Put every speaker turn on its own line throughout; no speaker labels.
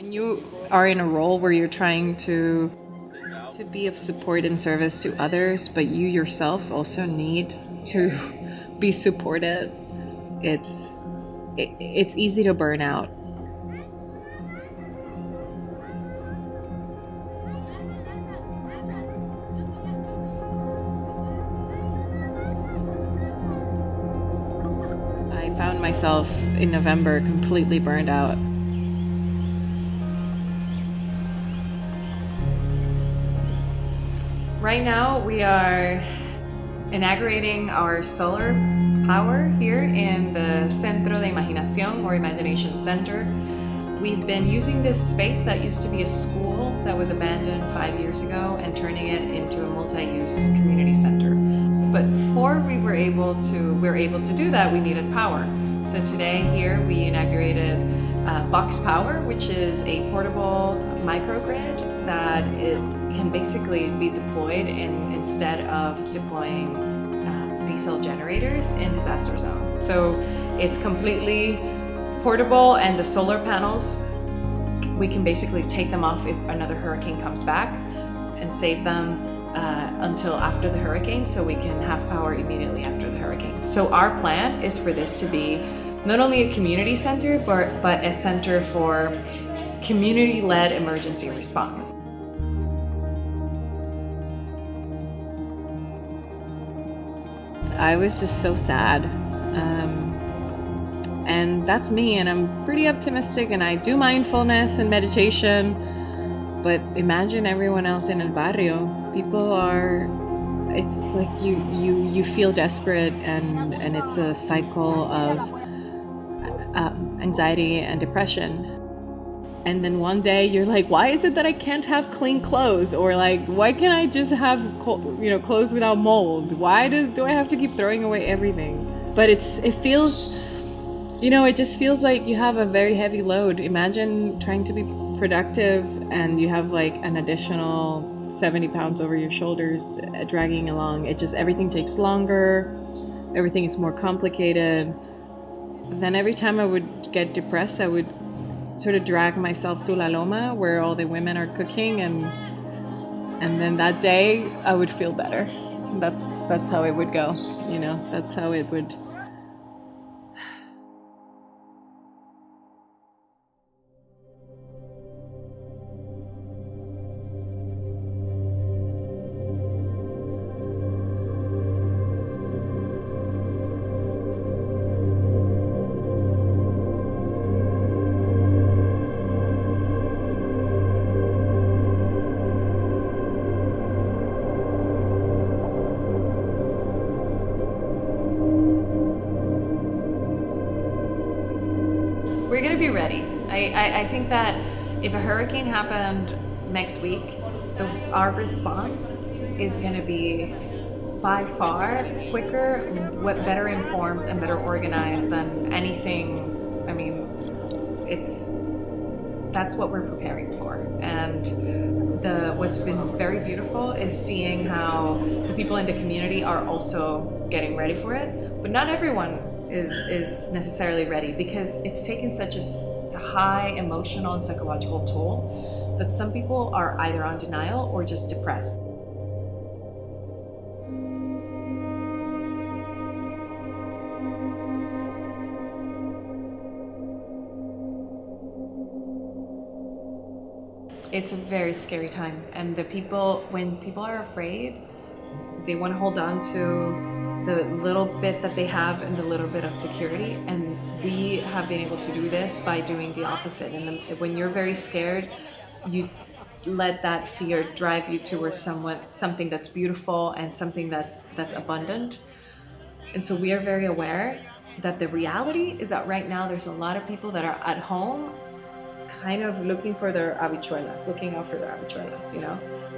When you are in a role where you're trying to be of support and service to others, but you yourself also need to be supported, it's easy to burn out. I found myself in November completely burned out. Right now, we are inaugurating our solar power here in the Centro de Imaginación or Imagination Center. We've been using this space that used to be a school that was abandoned 5 years ago and turning it into a multi-use community center. But before we were able to do that, we needed power. So today here we inaugurated Box Power, which is a portable microgrid that it can basically be deployed instead of deploying diesel generators in disaster zones. So it's completely portable, and the solar panels, we can basically take them off if another hurricane comes back and save them until after the hurricane, so we can have power immediately after the hurricane. So our plan is for this to be not only a community center, but a center for community-led emergency response. I was just so sad. And that's me, and I'm pretty optimistic, and I do mindfulness and meditation. But imagine everyone else in El Barrio. People are, it's like you feel desperate, and it's a cycle of anxiety and depression. And then one day you're like, why is it that I can't have clean clothes? Or like, why can't I just have clothes without mold? Why do I have to keep throwing away everything? But it feels, it just feels like you have a very heavy load. Imagine trying to be productive and you have like an additional 70 pounds over your shoulders dragging along. Everything takes longer. Everything is more complicated. Then every time I would get depressed, I would sort of drag myself to La Loma, where all the women are cooking, and then that day I would feel better. That's how it would go, that's how it would. We're gonna be ready. I think that if a hurricane happened next week, our response is gonna be by far quicker, better informed, and better organized than anything. I mean, that's what we're preparing for. And what's been very beautiful is seeing how the people in the community are also getting ready for it, but not everyone is necessarily ready, because it's taken such a high emotional and psychological toll that some people are either on denial or just depressed. It's a very scary time, and when people are afraid, they want to hold on to the little bit that they have and the little bit of security, and we have been able to do this by doing the opposite. And when you're very scared, you let that fear drive you towards something that's beautiful and something that's abundant. And so we are very aware that the reality is that right now there's a lot of people that are at home kind of looking out for their habichuelas,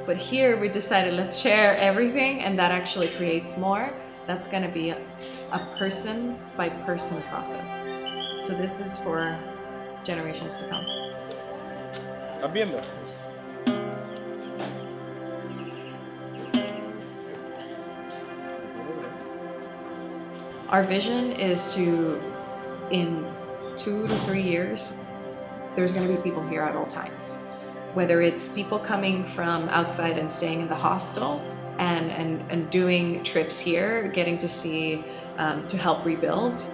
But here we decided, let's share everything, and that actually creates more. That's gonna be a person by person process. So this is for generations to come.
¿Estás viendo?
Our vision is to, in 2 to 3 years, there's going to be people here at all times. Whether it's people coming from outside and staying in the hostel and doing trips here, getting to see, to help rebuild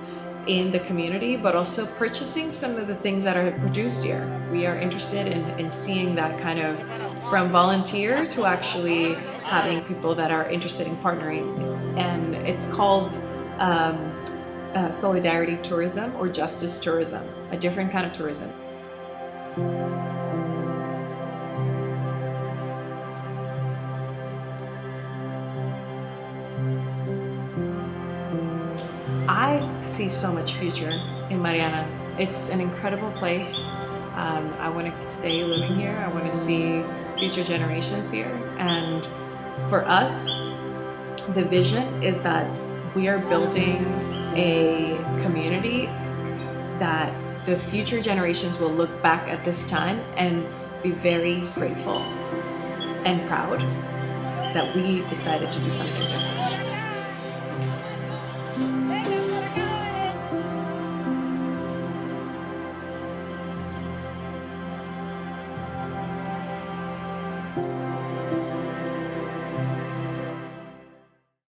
in the community, but also purchasing some of the things that are produced here. We are interested in seeing that kind of from volunteer to actually having people that are interested in partnering. And it's called solidarity tourism or justice tourism, a different kind of tourism. I see so much future in Mariana. It's an incredible place. I want to stay living here. I want to see future generations here. And for us, the vision is that we are building a community that the future generations will look back at this time and be very grateful and proud that we decided to do something different.